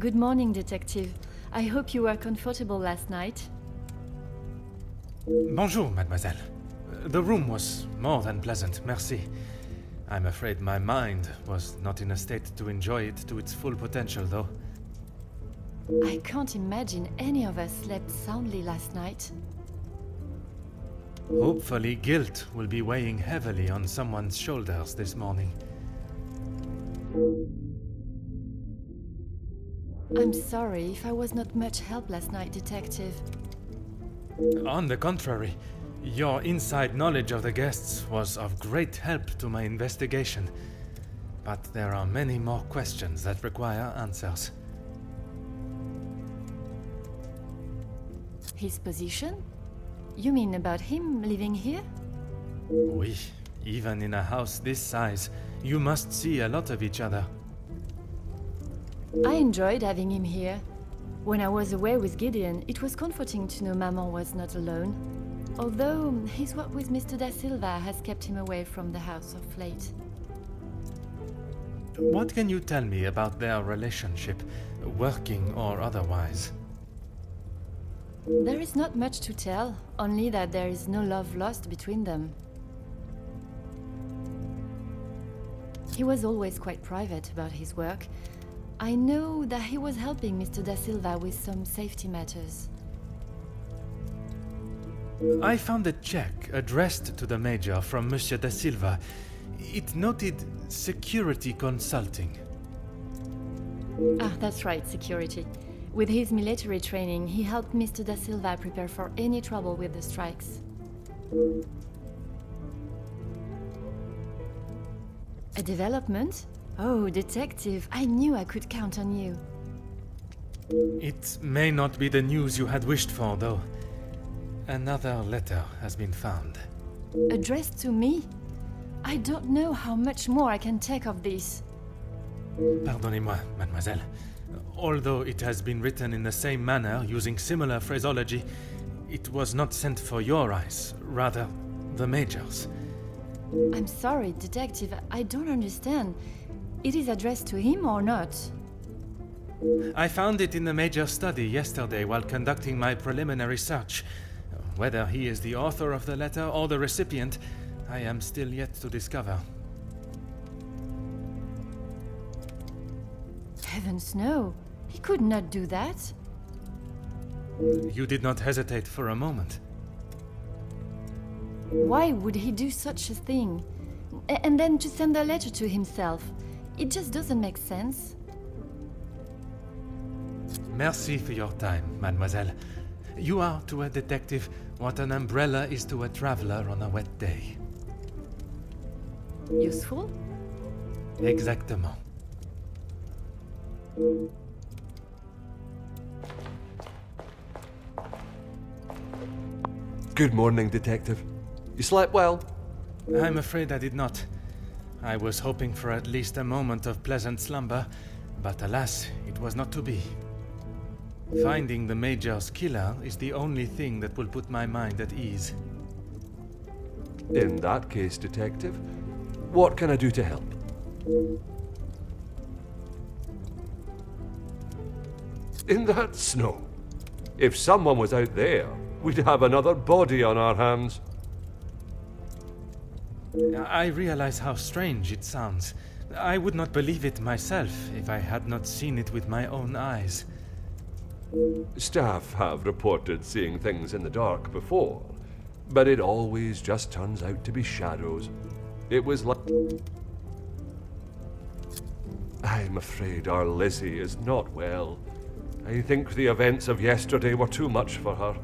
Good morning, Detective. I hope you were comfortable last night. Bonjour, mademoiselle. The room was more than pleasant, merci. I'm afraid my mind was not in a state to enjoy it to its full potential, though. I can't imagine any of us slept soundly last night. Hopefully, guilt will be weighing heavily on someone's shoulders this morning. I'm sorry if I was not much help last night, Detective. On the contrary, your inside knowledge of the guests was of great help to my investigation. But there are many more questions that require answers. His position? You mean about him living here? Oui, even in a house this size, you must see a lot of each other. I enjoyed having him here. When I was away with Gideon, it was comforting to know Maman was not alone. Although his work with Mr. Da Silva has kept him away from the house of late. What can you tell me about their relationship, working or otherwise? There is not much to tell, only that there is no love lost between them. He was always quite private about his work. I know that he was helping Mr. Da Silva with some safety matters. I found a check addressed to the Major from Monsieur Da Silva. It noted security consulting. Ah, that's right, security. With his military training, he helped Mr. Da Silva prepare for any trouble with the strikes. A development? Oh, Detective, I knew I could count on you. It may not be the news you had wished for, though. Another letter has been found. Addressed to me? I don't know how much more I can take of this. Pardonnez-moi, mademoiselle. Although it has been written in the same manner, using similar phraseology, it was not sent for your eyes, rather the Major's. I'm sorry, Detective, I don't understand. It is addressed to him or not? I found it in the Major's study yesterday while conducting my preliminary search. Whether he is the author of the letter or the recipient, I am still yet to discover. Heavens no! He could not do that. You did not hesitate for a moment. Why would he do such a thing? And then to send a letter to himself? It just doesn't make sense. Merci for your time, mademoiselle. You are to a detective what an umbrella is to a traveler on a wet day. Useful? Exactement. Good morning, Detective. You slept well? I'm afraid I did not. I was hoping for at least a moment of pleasant slumber, but alas, it was not to be. Finding the Major's killer is the only thing that will put my mind at ease. In that case, Detective, what can I do to help? In that snow? If someone was out there, we'd have another body on our hands. I realize how strange it sounds. I would not believe it myself if I had not seen it with my own eyes. Staff have reported seeing things in the dark before, but it always just turns out to be shadows. It was like... I'm afraid our Lizzie is not well. I think the events of yesterday were too much for her.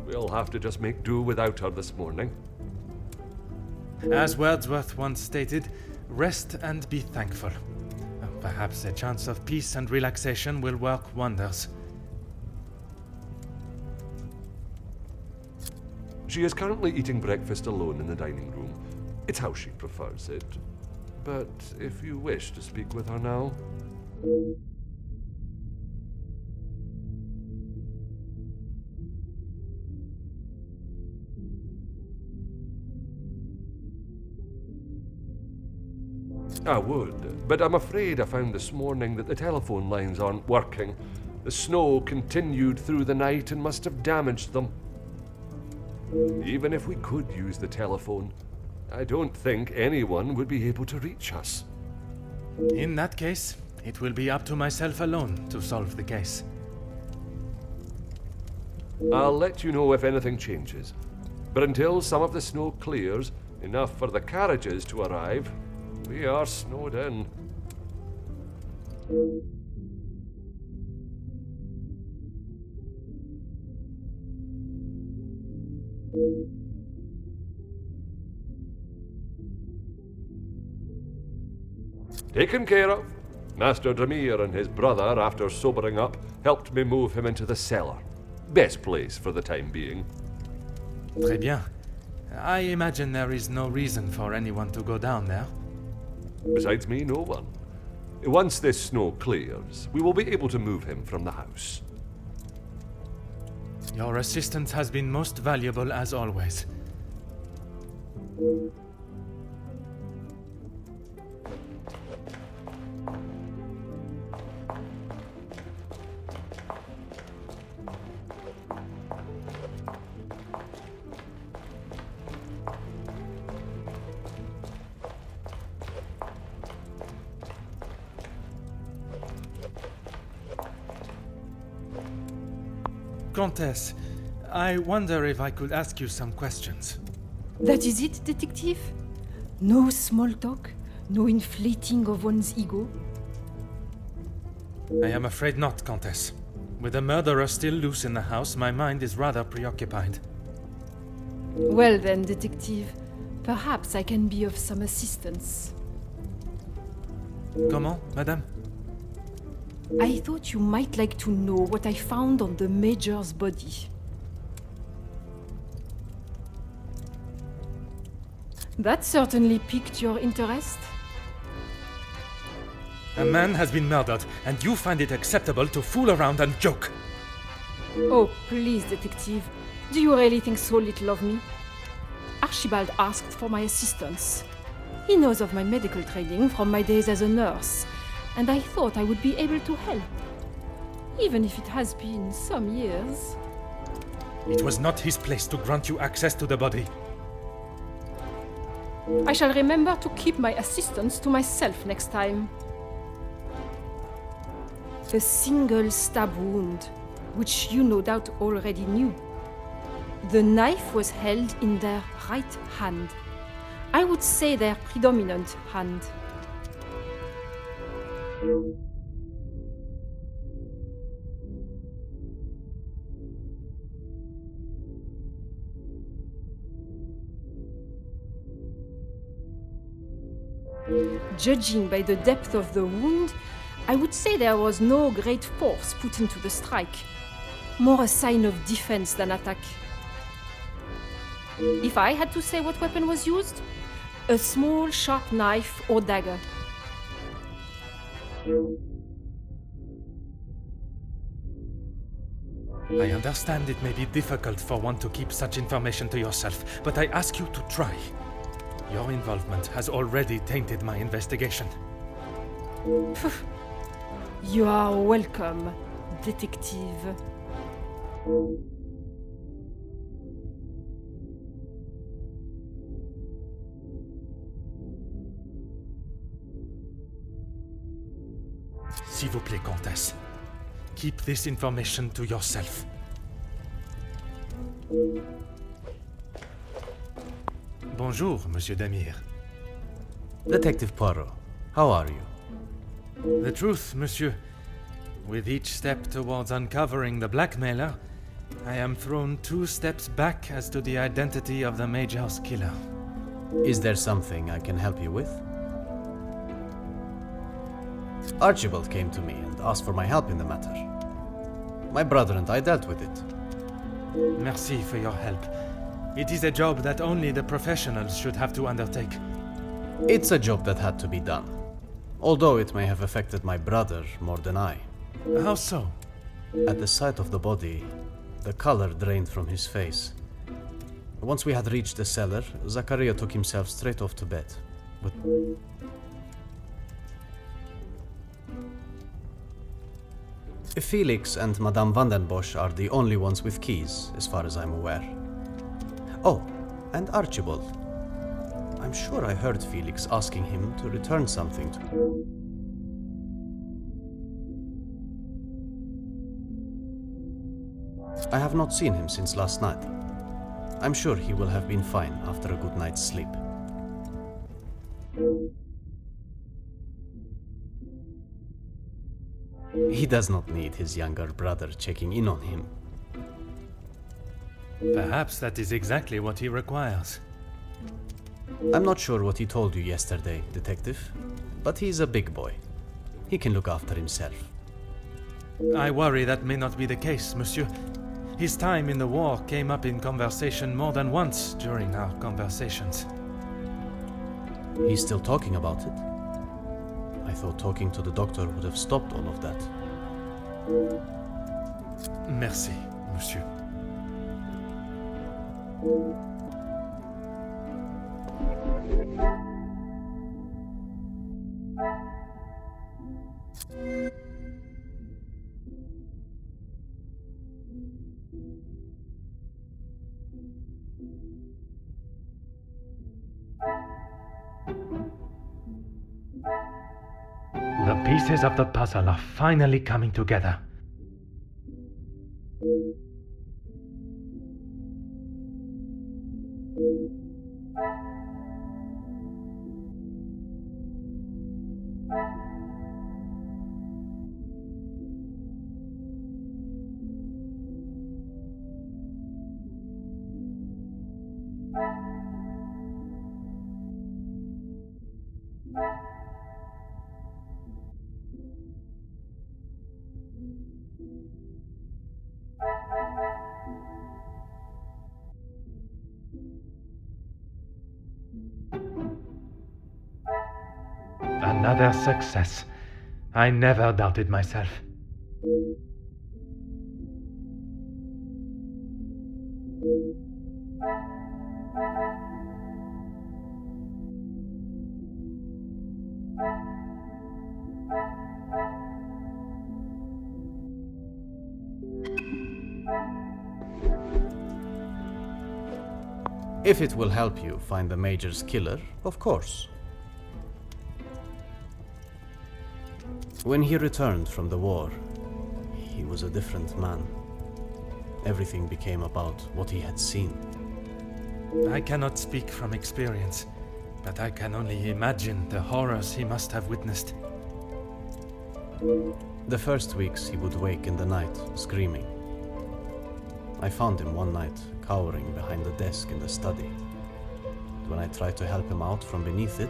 We'll have to just make do without her this morning. As Wordsworth once stated, rest and be thankful. Perhaps a chance of peace and relaxation will work wonders. She is currently eating breakfast alone in the dining room. It's how she prefers it. But if you wish to speak with her now... I would, but I'm afraid I found this morning that the telephone lines aren't working. The snow continued through the night and must have damaged them. Even if we could use the telephone, I don't think anyone would be able to reach us. In that case, it will be up to myself alone to solve the case. I'll let you know if anything changes. But until some of the snow clears, enough for the carriages to arrive, we are snowed in. Taken care of. Master Dramir and his brother, after sobering up, helped me move him into the cellar. Best place for the time being. Très bien. I imagine there is no reason for anyone to go down there. Besides me, no one. Once this snow clears, we will be able to move him from the house. Your assistance has been most valuable as always. Countess, I wonder if I could ask you some questions. That is it, detective? No small talk? No inflating of one's ego? I am afraid not, Countess. With a murderer still loose in the house, my mind is rather preoccupied. Well then, detective, perhaps I can be of some assistance. Comment, madame? I thought you might like to know what I found on the Major's body. That certainly piqued your interest. A man has been murdered, and you find it acceptable to fool around and joke. Oh, please, detective. Do you really think so little of me? Archibald asked for my assistance. He knows of my medical training from my days as a nurse, and I thought I would be able to help. Even if it has been some years. It was not his place to grant you access to the body. I shall remember to keep my assistance to myself next time. A single stab wound, which you no doubt already knew. The knife was held in their right hand. I would say their predominant hand. Judging by the depth of the wound, I would say there was no great force put into the strike. More a sign of defense than attack. If I had to say what weapon was used, a small sharp knife or dagger. I understand it may be difficult for one to keep such information to yourself, but I ask you to try. Your involvement has already tainted my investigation. You are welcome, detective. S'il vous plaît, Comtesse. Keep this information to yourself. Bonjour, Monsieur Damir. Detective Poirot, how are you? The truth, Monsieur. With each step towards uncovering the blackmailer, I am thrown 2 steps back as to the identity of the Major's killer. Is there something I can help you with? Archibald came to me and asked for my help in the matter. My brother and I dealt with it. Merci for your help. It is a job that only the professionals should have to undertake. It's a job that had to be done, although it may have affected my brother more than I. How so? At the sight of the body, the color drained from his face. Once we had reached the cellar, Zachariah took himself straight off to bed. But Felix and Madame Vandenbosch are the only ones with keys, as far as I'm aware. Oh, and Archibald. I'm sure I heard Felix asking him to return something to... I have not seen him since last night. I'm sure he will have been fine after a good night's sleep. He does not need his younger brother checking in on him. Perhaps that is exactly what he requires. I'm not sure what he told you yesterday, Detective, but he's a big boy. He can look after himself. I worry that may not be the case, monsieur. His time in the war came up in conversation more than once during our conversations. He's still talking about it? I thought talking to the doctor would have stopped all of that. Merci, monsieur. The pieces of the puzzle are finally coming together. Another success. I never doubted myself. If it will help you find the Major's killer, of course. When he returned from the war, he was a different man. Everything became about what he had seen. I cannot speak from experience, but I can only imagine the horrors he must have witnessed. The first weeks he would wake in the night, screaming. I found him one night, cowering behind the desk in the study. When I tried to help him out from beneath it,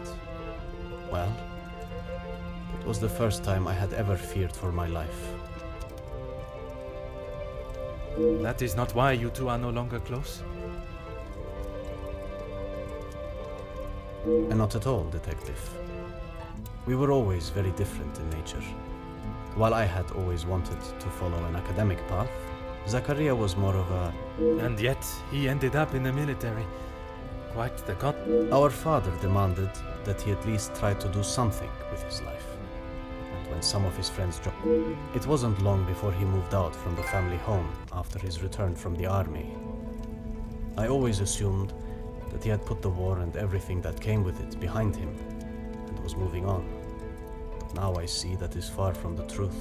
well, it was the first time I had ever feared for my life. That is not why you two are no longer close? And not at all, Detective. We were always very different in nature. While I had always wanted to follow an academic path, Zachariah was more of a... And yet, he ended up in the military. Quite the Our father demanded that he at least try to do something with his life. And when some of his friends joined, it wasn't long before he moved out from the family home after his return from the army. I always assumed that he had put the war and everything that came with it behind him and was moving on. But now I see that is far from the truth.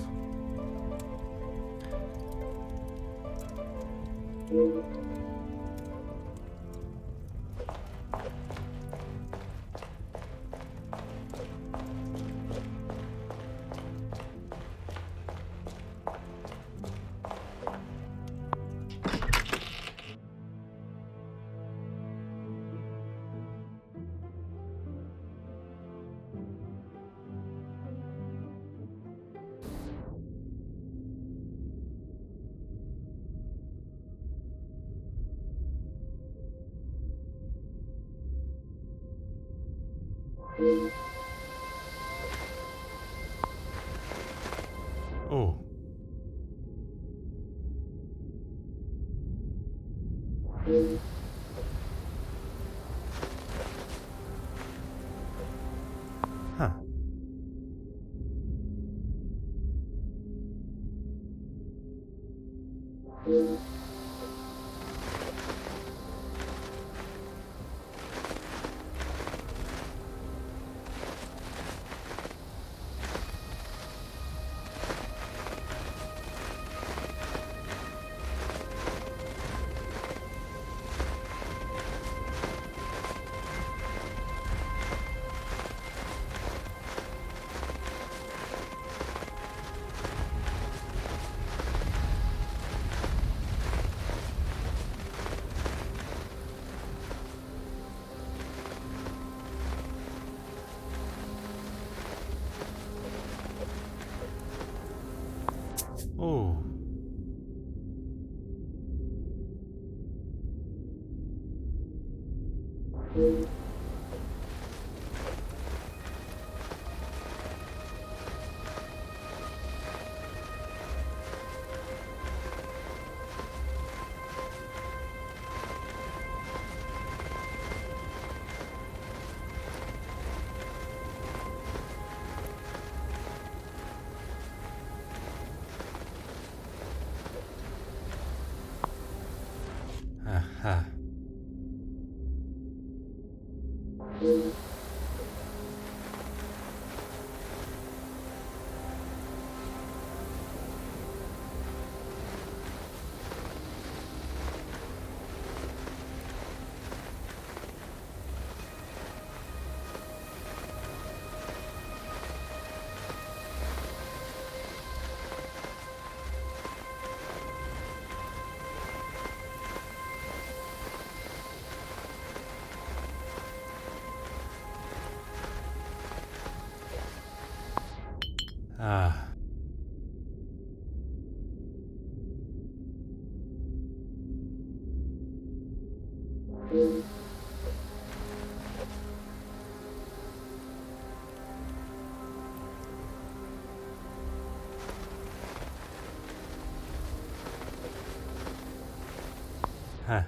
Oh. Aha. Ah. Huh.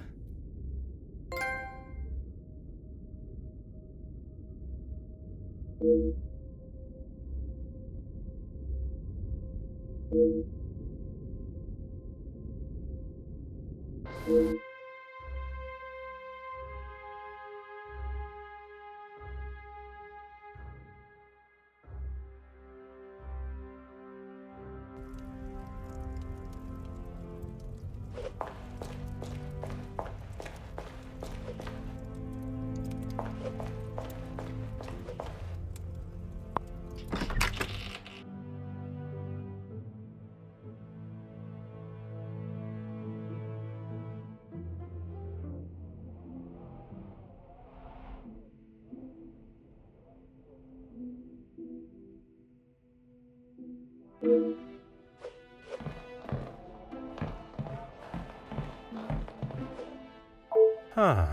Huh.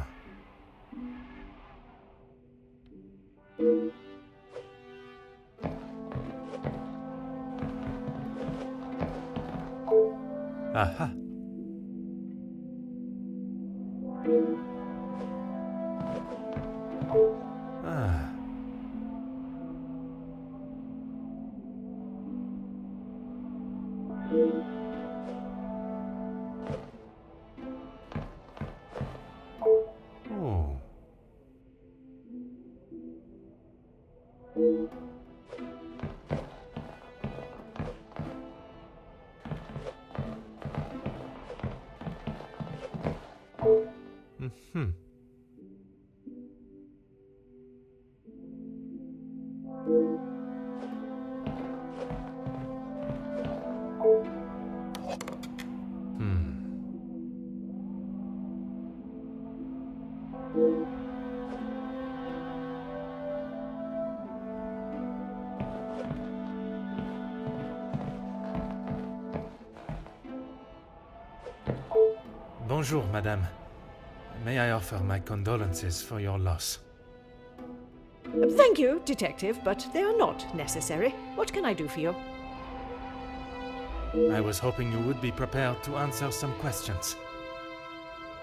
Aha. Ah. Oh. Mm-hmm. Bonjour, madame. May I offer my condolences for your loss? Thank you, Detective, but they are not necessary. What can I do for you? I was hoping you would be prepared to answer some questions.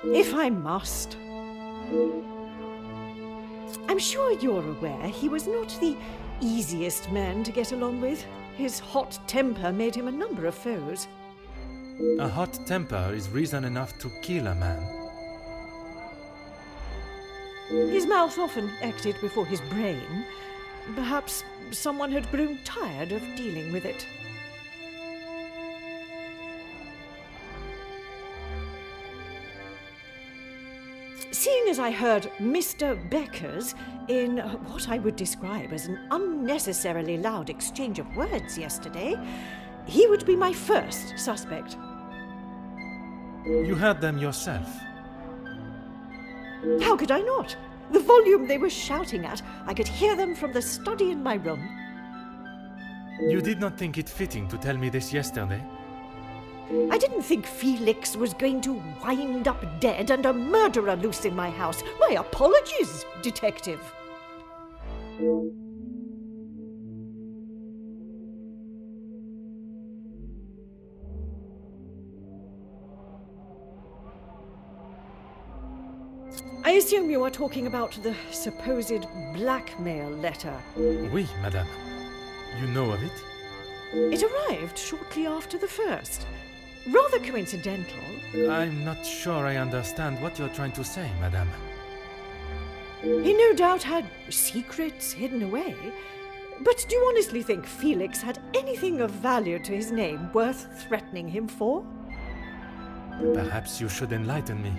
If I must. I'm sure you're aware he was not the easiest man to get along with. His hot temper made him a number of foes. A hot temper is reason enough to kill a man. His mouth often acted before his brain. Perhaps someone had grown tired of dealing with it. Seeing as I heard Mr. Becker's in what I would describe as an unnecessarily loud exchange of words yesterday, he would be my first suspect. You heard them yourself. How could I not? The volume they were shouting at, I could hear them from the study in my room. You did not think it fitting to tell me this yesterday? I didn't think Felix was going to wind up dead and a murderer loose in my house. My apologies, detective. I assume you are talking about the supposed blackmail letter. Oui, madame. You know of it? It arrived shortly after the first. Rather coincidental. I'm not sure I understand what you're trying to say, madame. He no doubt had secrets hidden away. But do you honestly think Felix had anything of value to his name worth threatening him for? Perhaps you should enlighten me.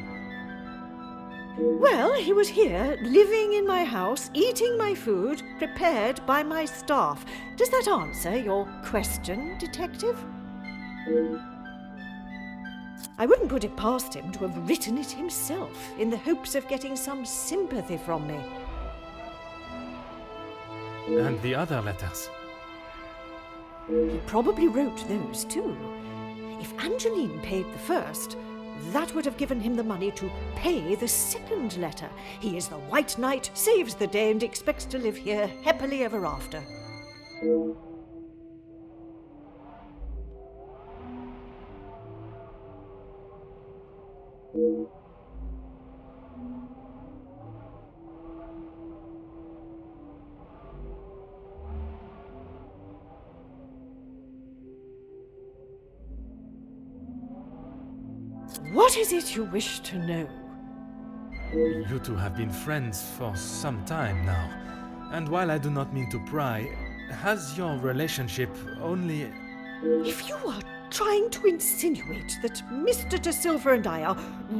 Well, he was here, living in my house, eating my food, prepared by my staff. Does that answer your question, detective? I wouldn't put it past him to have written it himself, in the hopes of getting some sympathy from me. And the other letters? He probably wrote those too. If Angeline paid the first, that would have given him the money to pay the second letter. He is the White Knight, saves the day, and expects to live here happily ever after. What is it you wish to know? You two have been friends for some time now. And while I do not mean to pry, has your relationship only... If you are trying to insinuate that Mr. De Silva and I are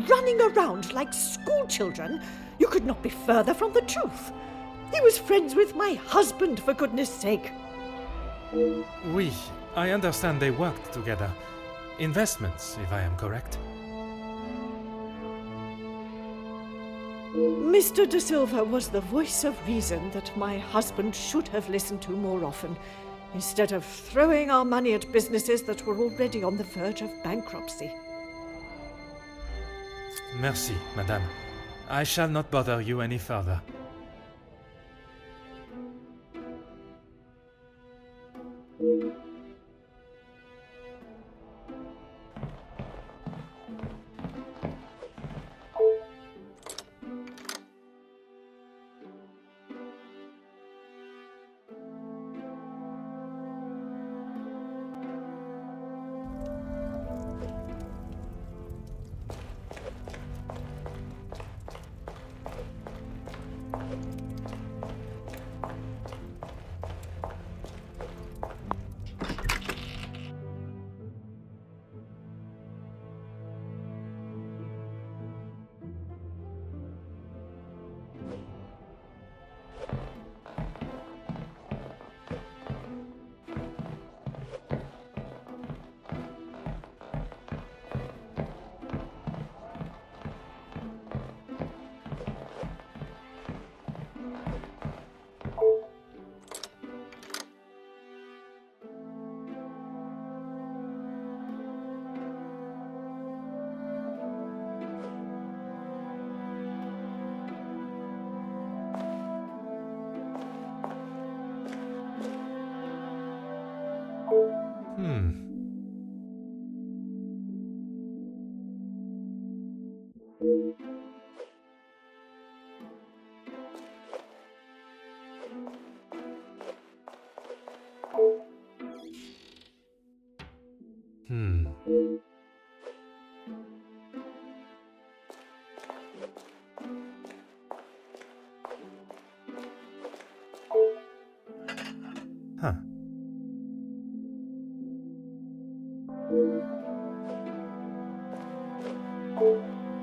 running around like schoolchildren, you could not be further from the truth. He was friends with my husband, for goodness sake. Oui, I understand they worked together. Investments, if I am correct. Mr. De Silva was the voice of reason that my husband should have listened to more often, instead of throwing our money at businesses that were already on the verge of bankruptcy. Merci, madame. I shall not bother you any further.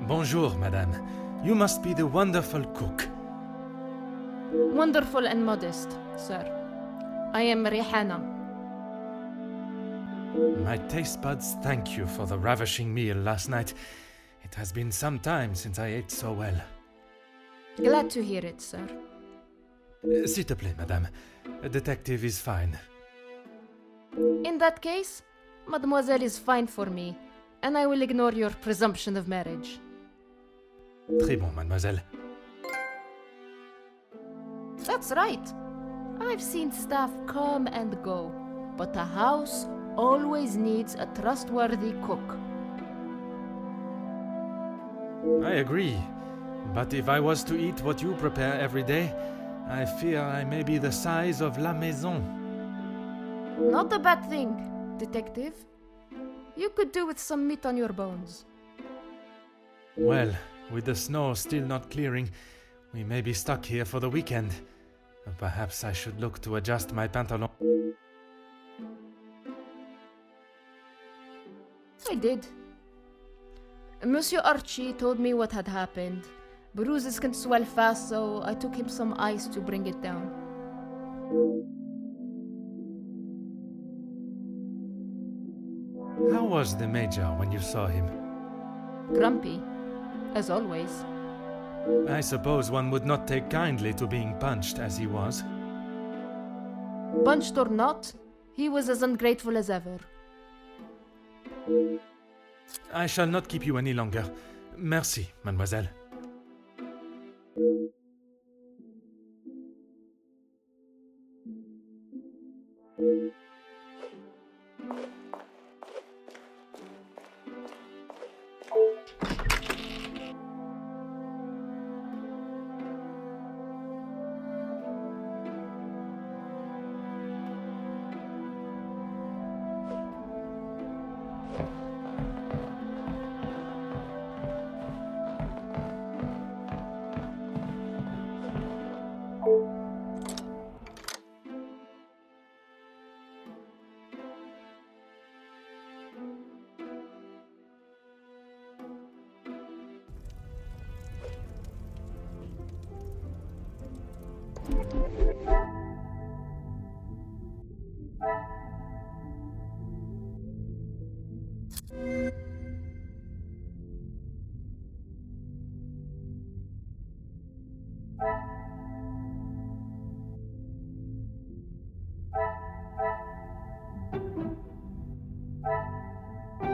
Bonjour, madame. You must be the wonderful cook. Wonderful and modest, sir. I am Rihanna. My taste buds thank you for the ravishing meal last night. It has been some time since I ate so well. Glad to hear it, sir. S'il te plaît, madame. A detective is fine. In that case, mademoiselle is fine for me, and I will ignore your presumption of marriage. Très bon, mademoiselle. That's right. I've seen staff come and go, but a house always needs a trustworthy cook. I agree. But if I was to eat what you prepare every day, I fear I may be the size of La Maison. Not a bad thing, detective. You could do with some meat on your bones. Well, with the snow still not clearing, we may be stuck here for the weekend. Perhaps I should look to adjust my pantalon. I did. Monsieur Archie told me what had happened. Bruises can swell fast, so I took him some ice to bring it down. How was the Major when you saw him? Grumpy, as always. I suppose one would not take kindly to being punched as he was. Punched or not, he was as ungrateful as ever. I shall not keep you any longer. Merci, mademoiselle.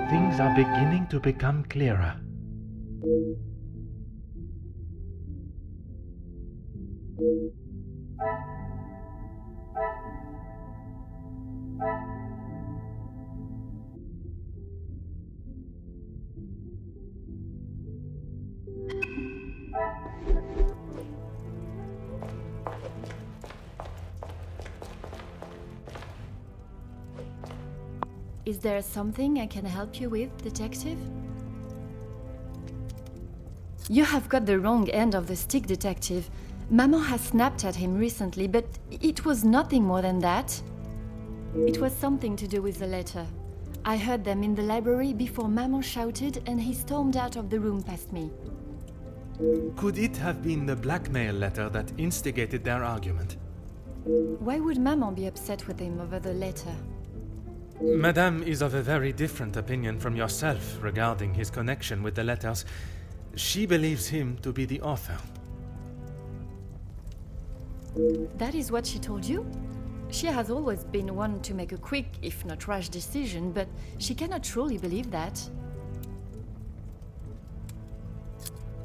Things are beginning to become clearer. Is there something I can help you with, detective? You have got the wrong end of the stick, detective. Maman has snapped at him recently, but it was nothing more than that. It was something to do with the letter. I heard them in the library before Maman shouted and he stormed out of the room past me. Could it have been the blackmail letter that instigated their argument? Why would Maman be upset with him over the letter? Madame is of a very different opinion from yourself regarding his connection with the letters. She believes him to be the author. That is what she told you? She has always been one to make a quick, if not rash decision, but she cannot truly believe that.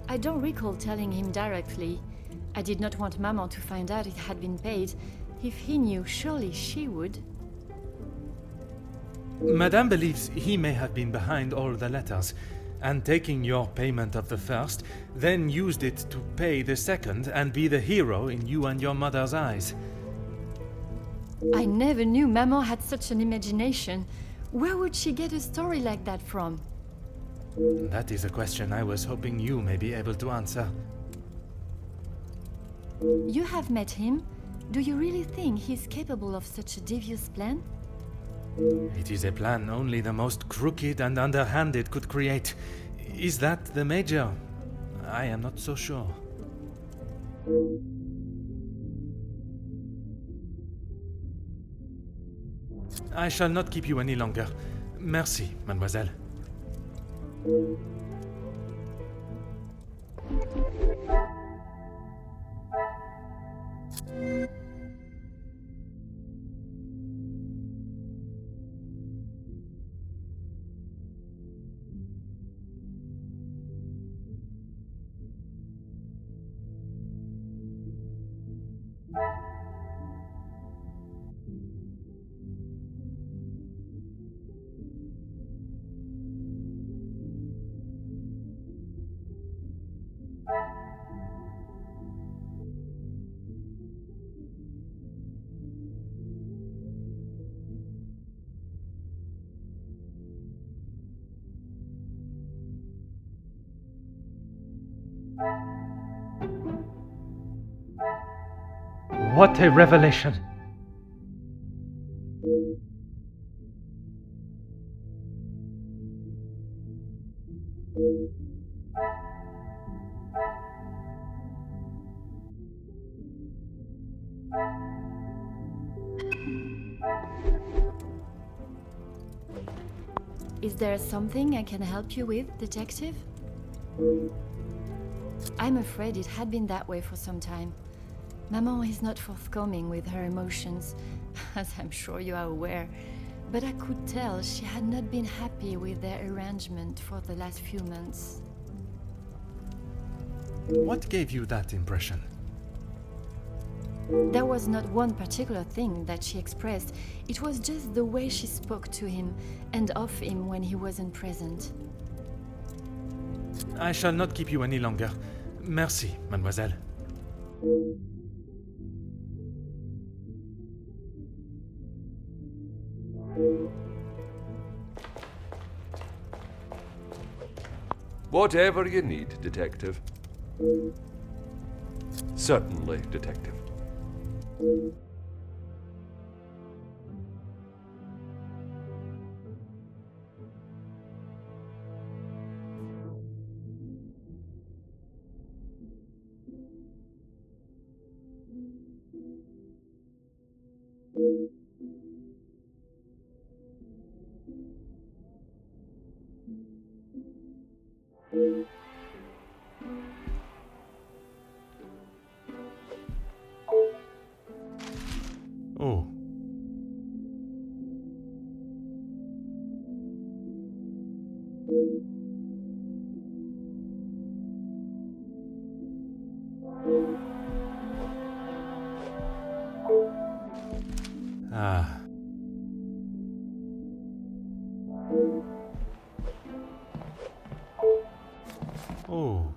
I don't recall telling him directly. I did not want Maman to find out it had been paid. If he knew, surely she would. Madame believes he may have been behind all the letters, and taking your payment of the first, then used it to pay the second and be the hero in you and your mother's eyes. I never knew Maman had such an imagination. Where would she get a story like that from? That is a question I was hoping you may be able to answer. You have met him. Do you really think he's capable of such a devious plan? It is a plan only the most crooked and underhanded could create. Is that the Major? I am not so sure. I shall not keep you any longer. Merci, mademoiselle. What a revelation! Is there something I can help you with, Detective? I'm afraid it had been that way for some time. Maman is not forthcoming with her emotions, as I'm sure you are aware, but I could tell she had not been happy with their arrangement for the last few months. What gave you that impression? There was not one particular thing that she expressed, it was just the way she spoke to him and of him when he wasn't present. I shall not keep you any longer. Merci, mademoiselle. Whatever you need, Detective. Certainly, Detective. Oh. Ah. Oh.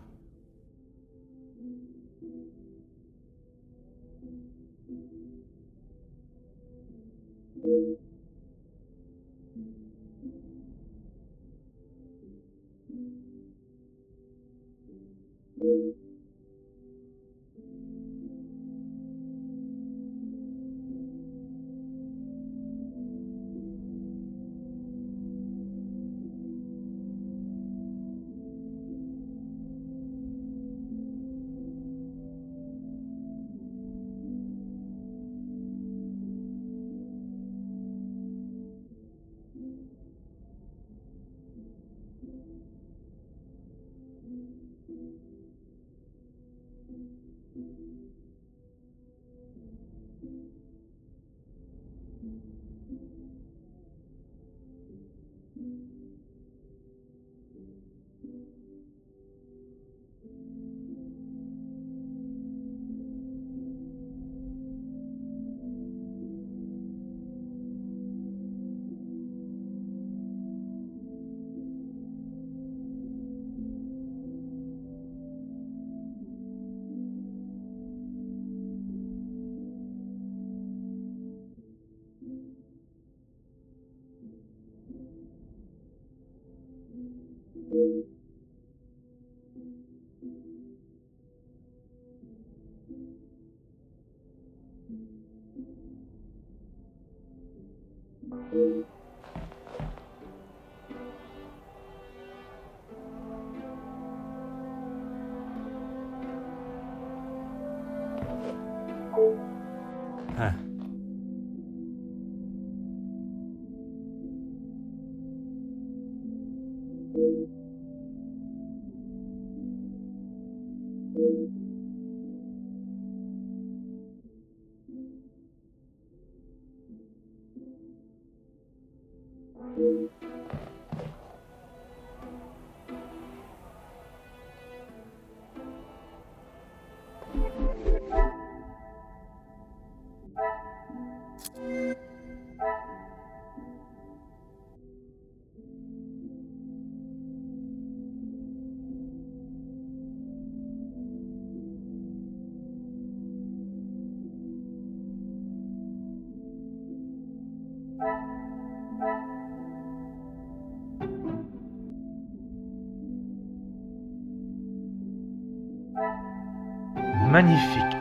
Magnifique.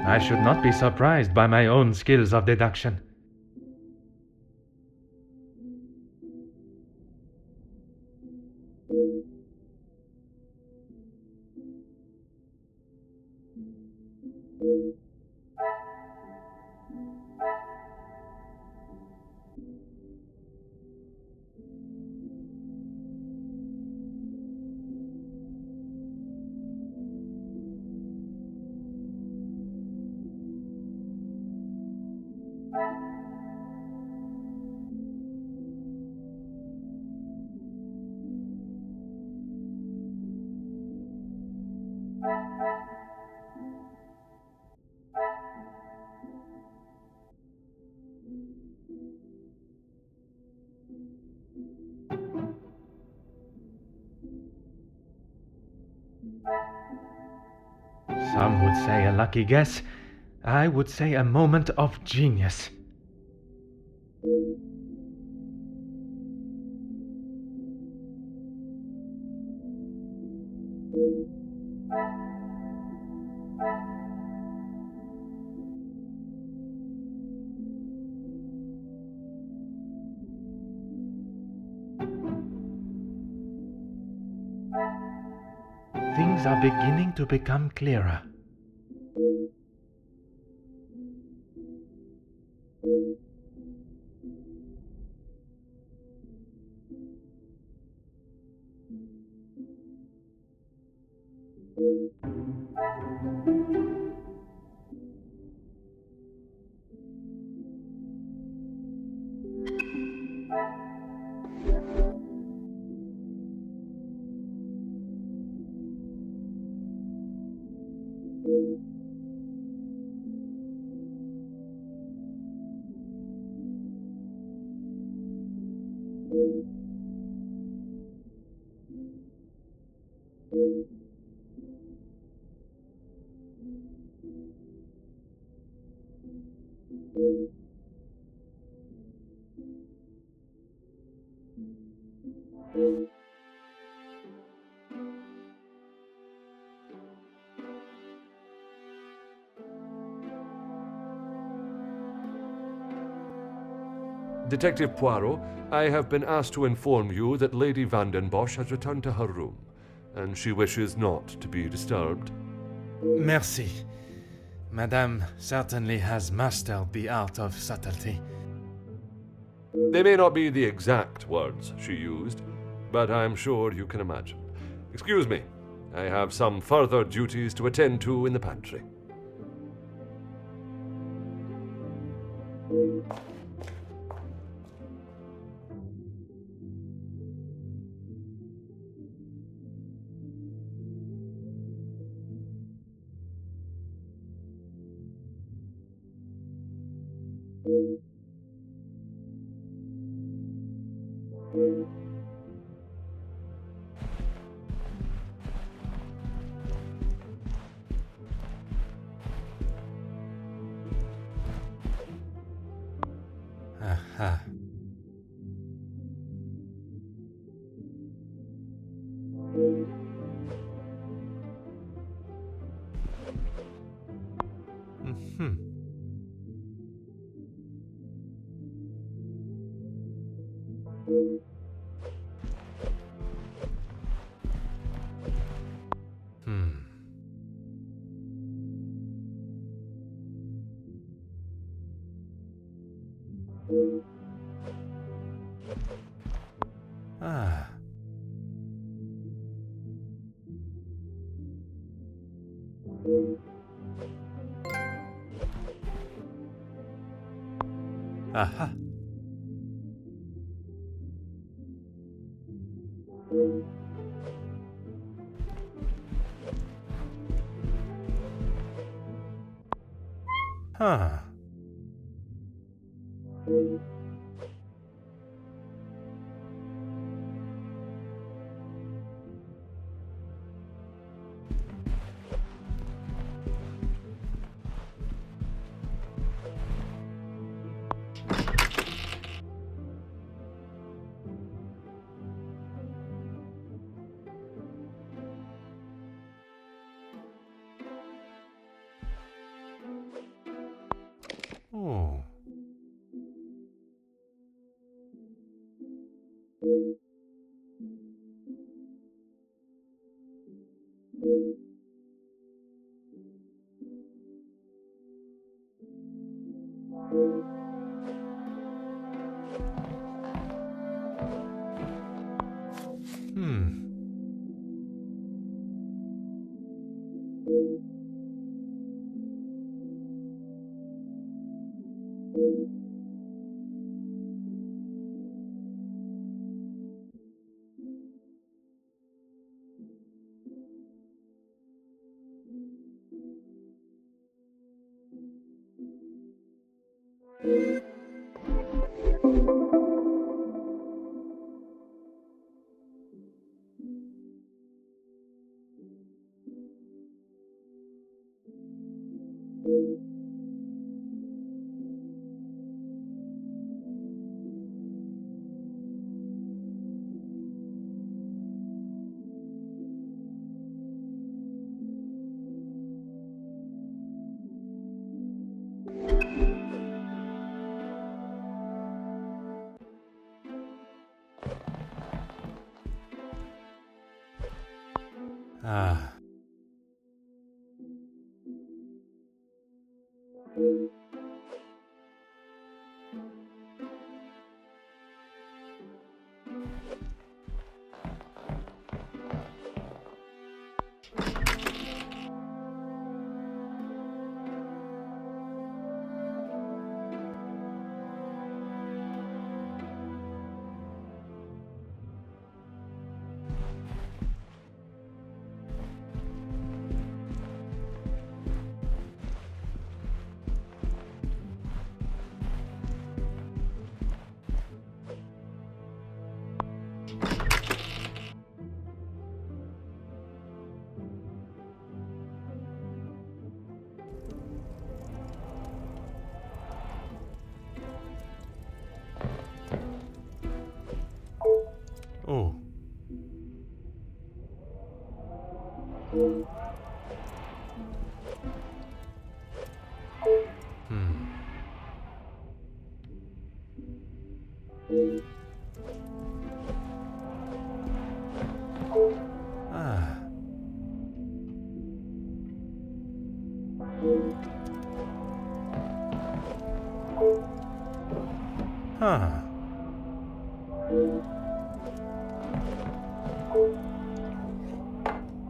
I should not be surprised by my own skills of deduction. Some would say a lucky guess. I would say a moment of genius. Things are beginning to become clearer. Detective Poirot, I have been asked to inform you that Lady Vandenbosch has returned to her room, and she wishes not to be disturbed. Merci. Madame certainly has mastered the art of subtlety. They may not be the exact words she used, but I'm sure you can imagine. Excuse me, I have some further duties to attend to in the pantry. Ah. Aha. Huh. Oh. Ah. Oh. Ah. Huh.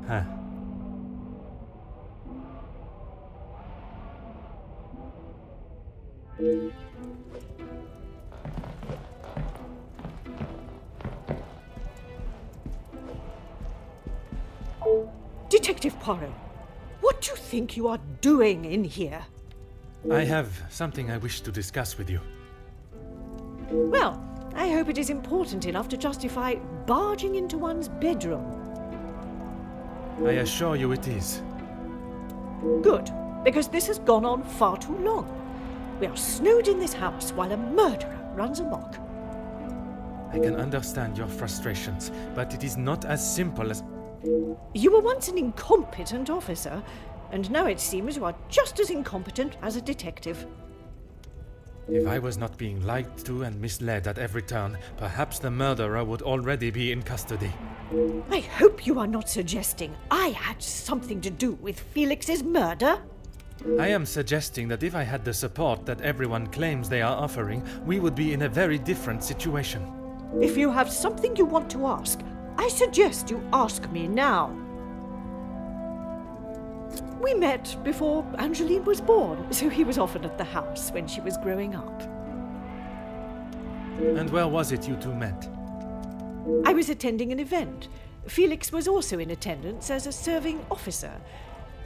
Huh. Detective Poirot, what do you think you are doing in here? I have something I wish to discuss with you. Well, I hope it is important enough to justify barging into one's bedroom. I assure you it is. Good, because this has gone on far too long. We are snowed in this house while a murderer runs amok. I can understand your frustrations, but it is not as simple as... You were once an incompetent officer, And now it seems you are just as incompetent as a detective. If I was not being lied to and misled at every turn, perhaps the murderer would already be in custody. I hope you are not suggesting I had something to do with Felix's murder. I am suggesting that if I had the support that everyone claims they are offering, we would be in a very different situation. If you have something you want to ask, I suggest you ask me now. We met before Angeline was born, so he was often at the house when she was growing up. And where was it you two met? I was attending an event. Felix was also in attendance as a serving officer.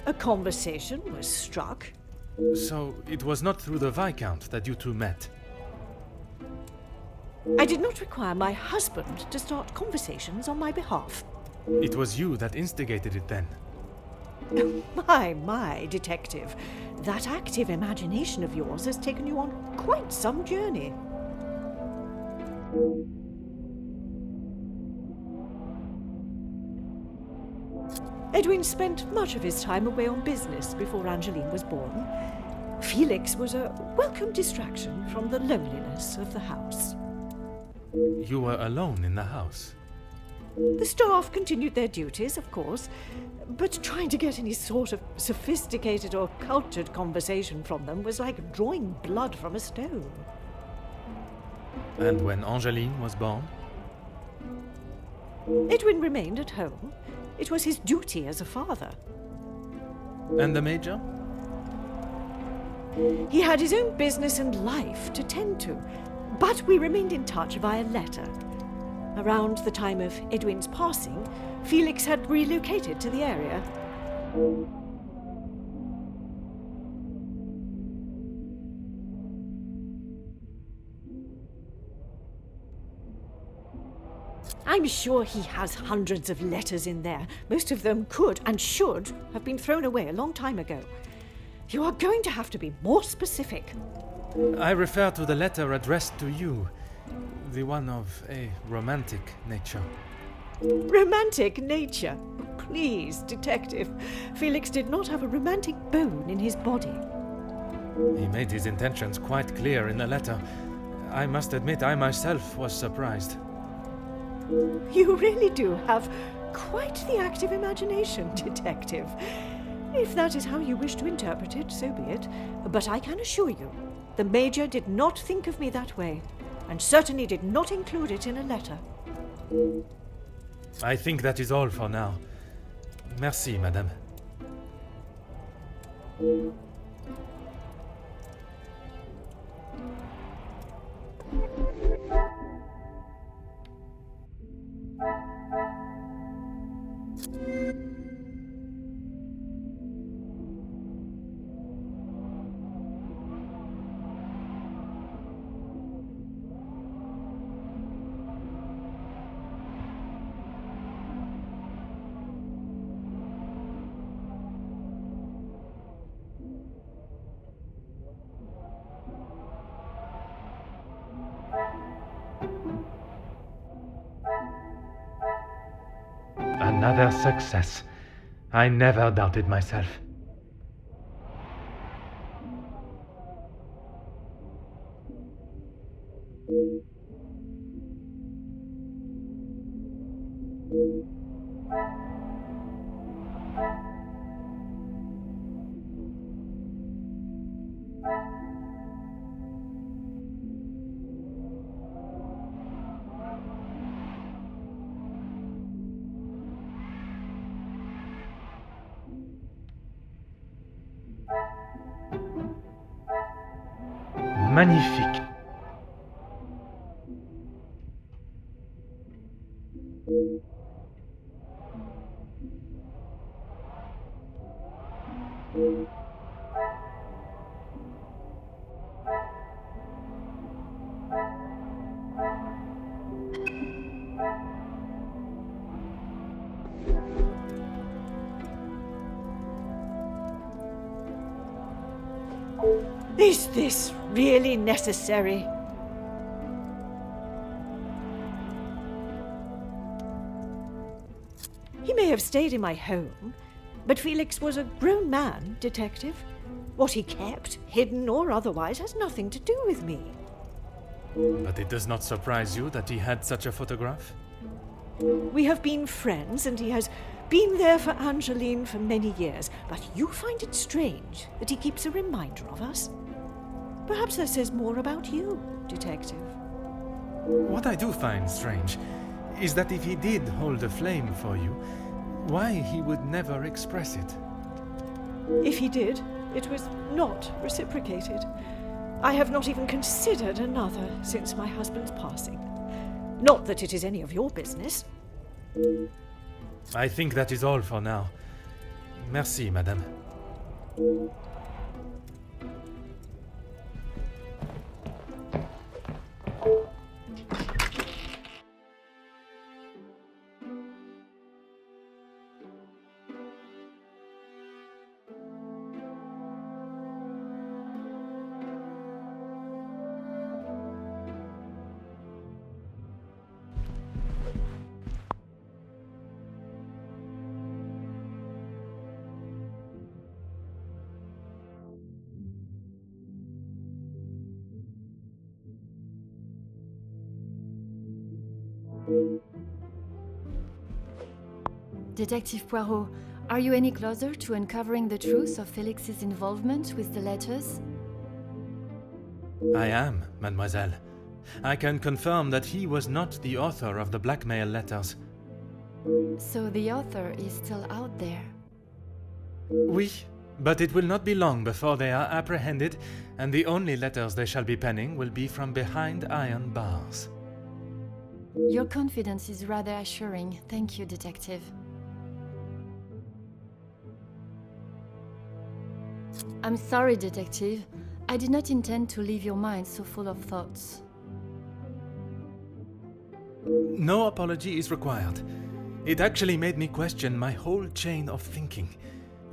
A conversation was struck. So it was not through the Viscount that you two met? I did not require my husband to start conversations on my behalf. It was you that instigated it then? My, detective. That active imagination of yours has taken you on quite some journey. Edwin spent much of his time away on business before Angeline was born. Felix was a welcome distraction from the loneliness of the house. You were alone in the house? The staff continued their duties, of course, but trying to get any sort of sophisticated or cultured conversation from them was like drawing blood from a stone. And when Angeline was born? Edwin remained at home. It was his duty as a father. And the Major? He had his own business and life to tend to, but we remained in touch via letter. Around the time of Edwin's passing, Felix had relocated to the area. I'm sure he has hundreds of letters in there. Most of them could and should have been thrown away a long time ago. You are going to have to be more specific. I refer to the letter addressed to you. The one of a romantic nature. Romantic nature? Please, detective. Felix did not have a romantic bone in his body. He made his intentions quite clear in the letter. I must admit I myself was surprised. You really do have quite the active imagination, detective. If that is how you wish to interpret it, so be it. But I can assure you, the Major did not think of me that way, and certainly did not include it in a letter. I think that is all for now. Merci, madame. Another success. I never doubted myself. Magnifique. Is this really necessary? He may have stayed in my home, But Felix was a grown man, Detective. What he kept, hidden or otherwise, has nothing to do with me. But it does not surprise you that he had such a photograph? We have been friends, and he has been there for Angeline for many years. But you find it strange that he keeps a reminder of us? Perhaps that says more about you, Detective. What I do find strange is that if he did hold a flame for you, why he would never express it. If he did, it was not reciprocated. I have not even considered another since my husband's passing. Not that it is any of your business. I think that is all for now. Merci, madame. Detective Poirot, are you any closer to uncovering the truth of Felix's involvement with the letters? I am, mademoiselle. I can confirm that he was not the author of the blackmail letters. So the author is still out there. Oui, but it will not be long before they are apprehended, and the only letters they shall be penning will be from behind iron bars. Your confidence is rather assuring. Thank you, Detective. I'm sorry, Detective. I did not intend to leave your mind so full of thoughts. No apology is required. It actually made me question my whole chain of thinking.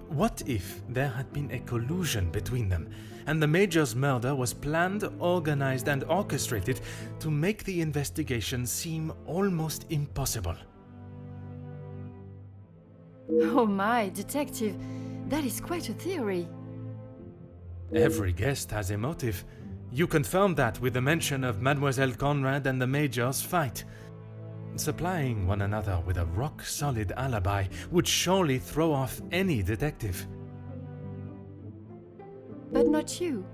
What if there had been a collusion between them, and the Major's murder was planned, organized, and orchestrated to make the investigation seem almost impossible? Oh my, Detective, that is quite a theory. Every guest has a motive. You confirm that with the mention of Mademoiselle Conrad and the Major's fight. Supplying one another with a rock-solid alibi would surely throw off any detective. But not you.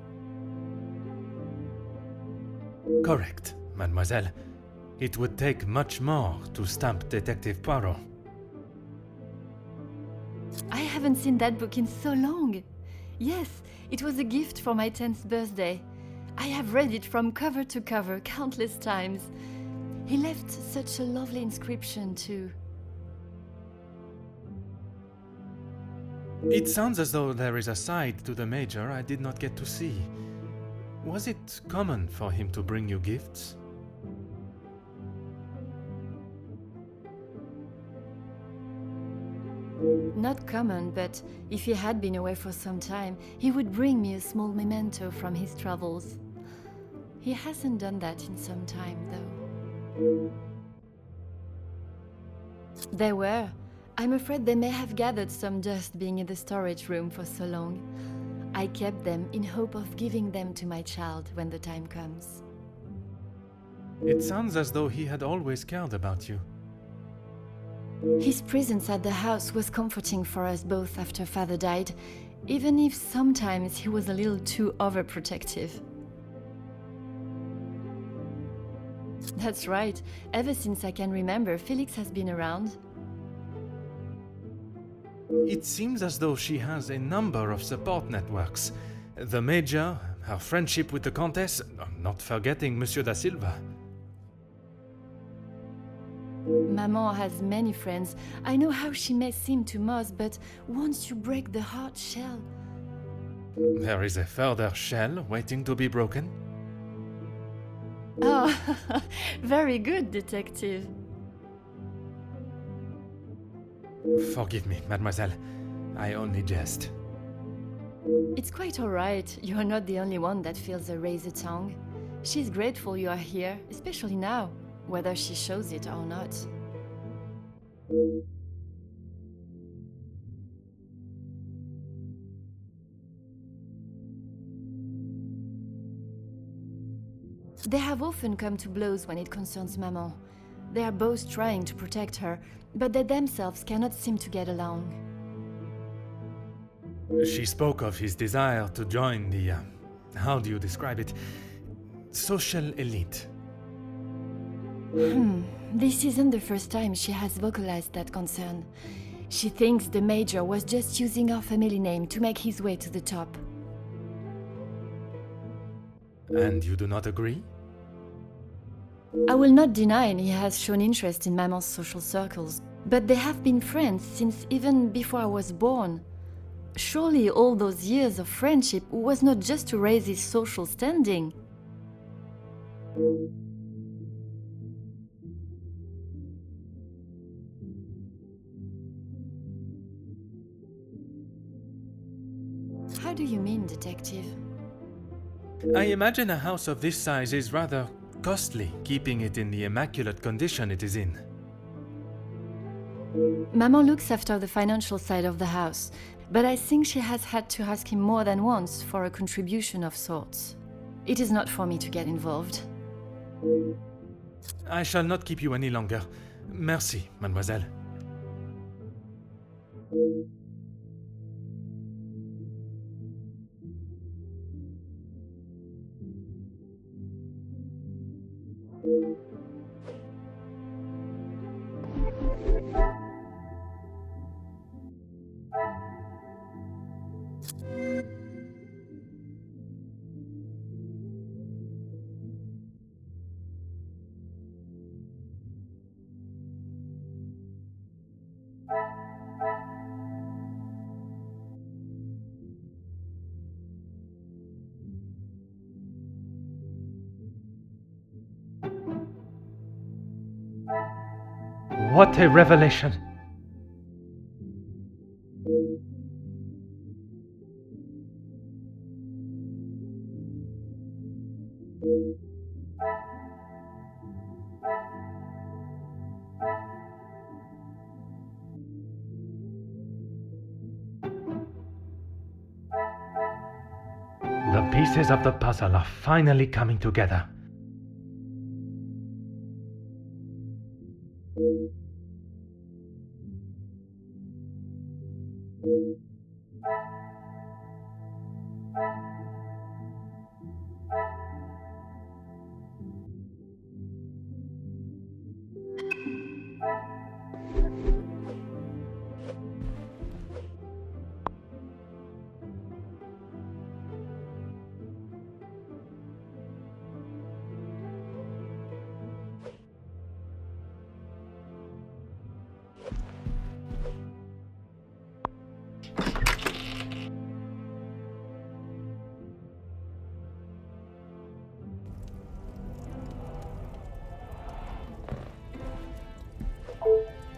Correct, mademoiselle. It would take much more to stamp Detective Poirot. I haven't seen that book in so long. Yes, it was a gift for my 10th birthday. I have read it from cover to cover countless times. He left such a lovely inscription too. It sounds as though there is a side to the Major I did not get to see. Was it common for him to bring you gifts? Not common, but if he had been away for some time, he would bring me a small memento from his travels. He hasn't done that in some time, though. There were. I'm afraid they may have gathered some dust being in the storage room for so long. I kept them in hope of giving them to my child when the time comes. It sounds as though he had always cared about you. His presence at the house was comforting for us both after Father died, even if sometimes he was a little too overprotective. That's right. Ever since I can remember, Felix has been around. It seems as though she has a number of support networks. The Major, her friendship with the Countess, not forgetting Monsieur da Silva. Maman has many friends. I know how she may seem to most, but once you break the hard shell... There is a further shell waiting to be broken. Oh, very good, Detective. Forgive me, mademoiselle. I only jest. It's quite all right. You're not the only one that feels a razor tongue. She's grateful you are here, especially now, whether she shows it or not. They have often come to blows when it concerns Maman. They are both trying to protect her, but they themselves cannot seem to get along. She spoke of his desire to join the, how do you describe it? Social elite. This isn't the first time she has vocalized that concern. She thinks the Major was just using our family name to make his way to the top. And you do not agree? I will not deny he has shown interest in Maman's social circles, but they have been friends since even before I was born. Surely all those years of friendship was not just to raise his social standing. How do you mean, detective? I imagine a house of this size is rather costly, keeping it in the immaculate condition it is in. Maman looks after the financial side of the house, but I think she has had to ask him more than once for a contribution of sorts. It is not for me to get involved. I shall not keep you any longer. Merci, mademoiselle. What a revelation! The pieces of the puzzle are finally coming together.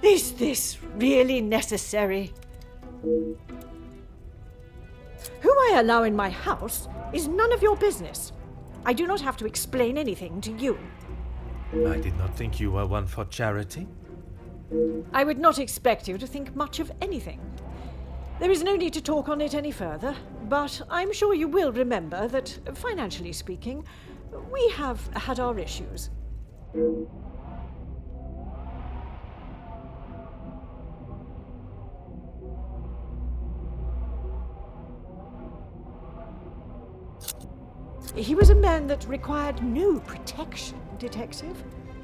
Is this really necessary? Who I allow in my house is none of your business. I do not have to explain anything to you. I did not think you were one for charity. I would not expect you to think much of anything. There is no need to talk on it any further, but I'm sure you will remember that, financially speaking, we have had our issues. He was a man that required no protection, detective,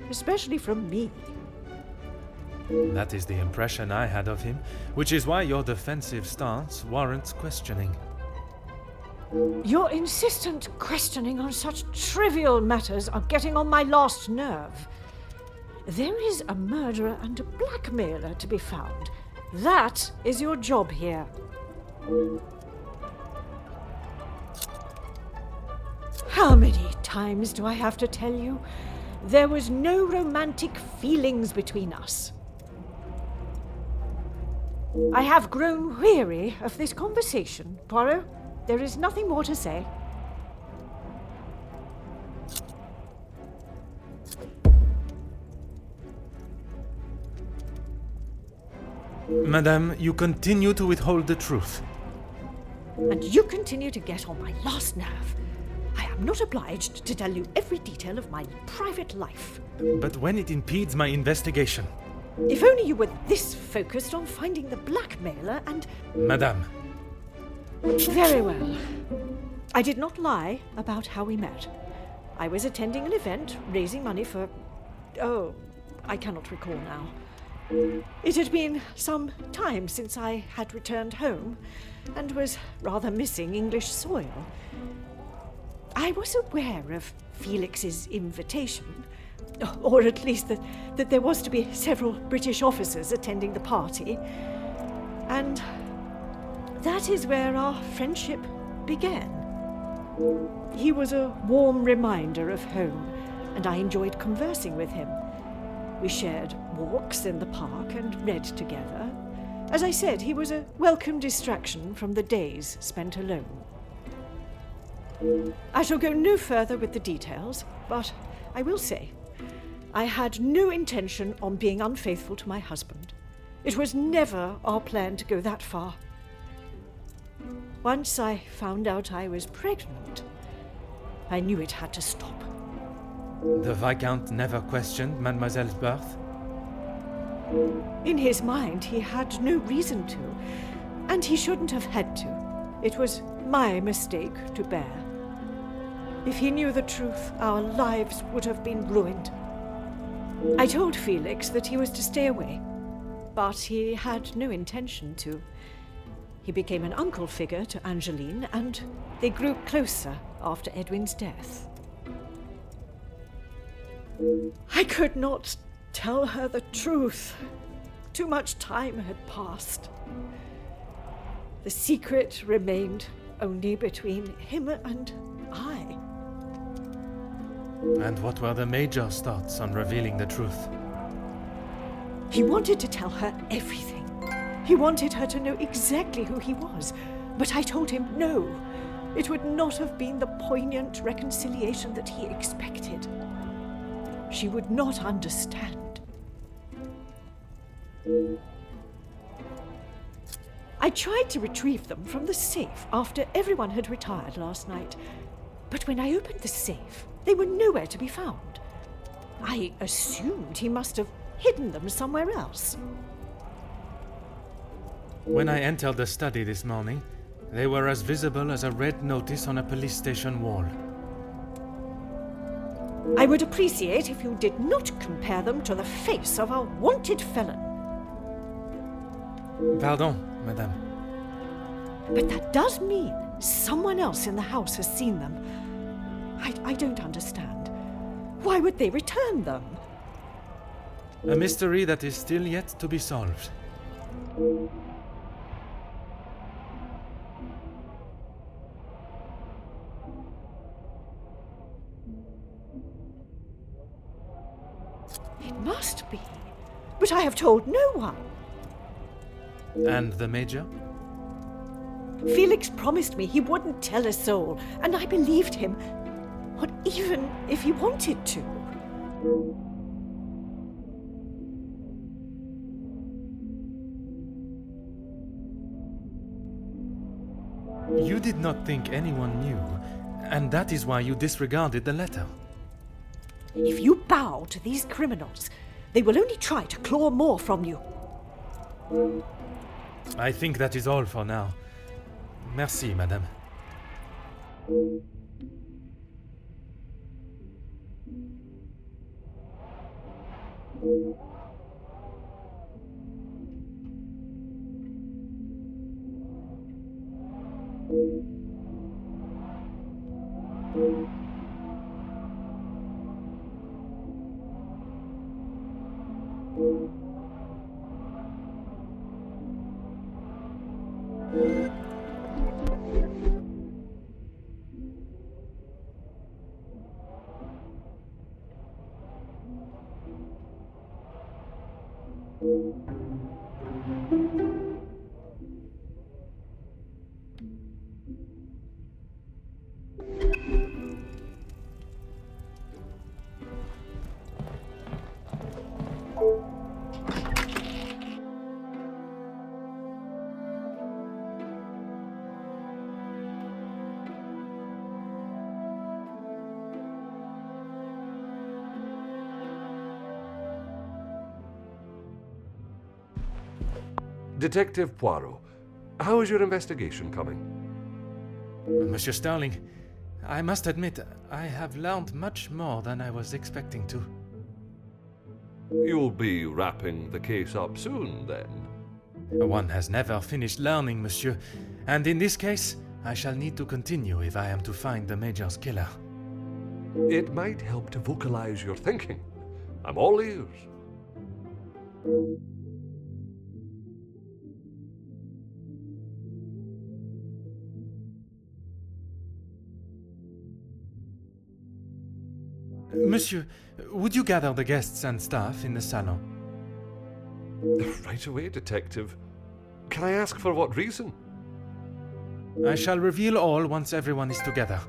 especially from me. That is the impression I had of him, which is why your defensive stance warrants questioning. Your insistent questioning on such trivial matters are getting on my last nerve. There is a murderer and a blackmailer to be found. That is your job here. How many times do I have to tell you? There was no romantic feelings between us. I have grown weary of this conversation, Poirot. There is nothing more to say. Madame, you continue to withhold the truth. And you continue to get on my last nerve. I am not obliged to tell you every detail of my private life. But when it impedes my investigation... If only you were this focused on finding the blackmailer and... Madame. Very well. I did not lie about how we met. I was attending an event, raising money for... Oh, I cannot recall now. It had been some time since I had returned home, and was rather missing English soil. I was aware of Felix's invitation, or at least that there was to be several British officers attending the party, and that is where our friendship began. He was a warm reminder of home, and I enjoyed conversing with him. We shared walks in the park and read together. As I said, he was a welcome distraction from the days spent alone. I shall go no further with the details, but I will say, I had no intention on being unfaithful to my husband. It was never our plan to go that far. Once I found out I was pregnant, I knew it had to stop. The Viscount never questioned Mademoiselle's birth? In his mind, he had no reason to, and he shouldn't have had to. It was my mistake to bear. If he knew the truth, our lives would have been ruined. I told Felix that he was to stay away, but he had no intention to. He became an uncle figure to Angeline, and they grew closer after Edwin's death. I could not tell her the truth. Too much time had passed. The secret remained only between him and I. And what were the Major's thoughts on revealing the truth? He wanted to tell her everything. He wanted her to know exactly who he was. But I told him no. It would not have been the poignant reconciliation that he expected. She would not understand. I tried to retrieve them from the safe after everyone had retired last night. But when I opened the safe, they were nowhere to be found. I assumed he must have hidden them somewhere else. When I entered the study this morning, they were as visible as a red notice on a police station wall. I would appreciate if you did not compare them to the face of a wanted felon. Pardon, madame. But that does mean someone else in the house has seen them. I don't understand. Why would they return them? A mystery that is still yet to be solved. It must be. But I have told no one. And the Major? Felix promised me he wouldn't tell a soul, and I believed him. Not even if he wanted to. You did not think anyone knew, and that is why you disregarded the letter. If you bow to these criminals, they will only try to claw more from you. I think that is all for now. Merci, madame. Detective Poirot, how is your investigation coming? Monsieur Sterling, I must admit, I have learned much more than I was expecting to. You'll be wrapping the case up soon, then? One has never finished learning, monsieur, and in this case, I shall need to continue if I am to find the Major's killer. It might help to vocalize your thinking. I'm all ears. Monsieur, would you gather the guests and staff in the salon? Right away, Detective. Can I ask for what reason? I shall reveal all once everyone is together.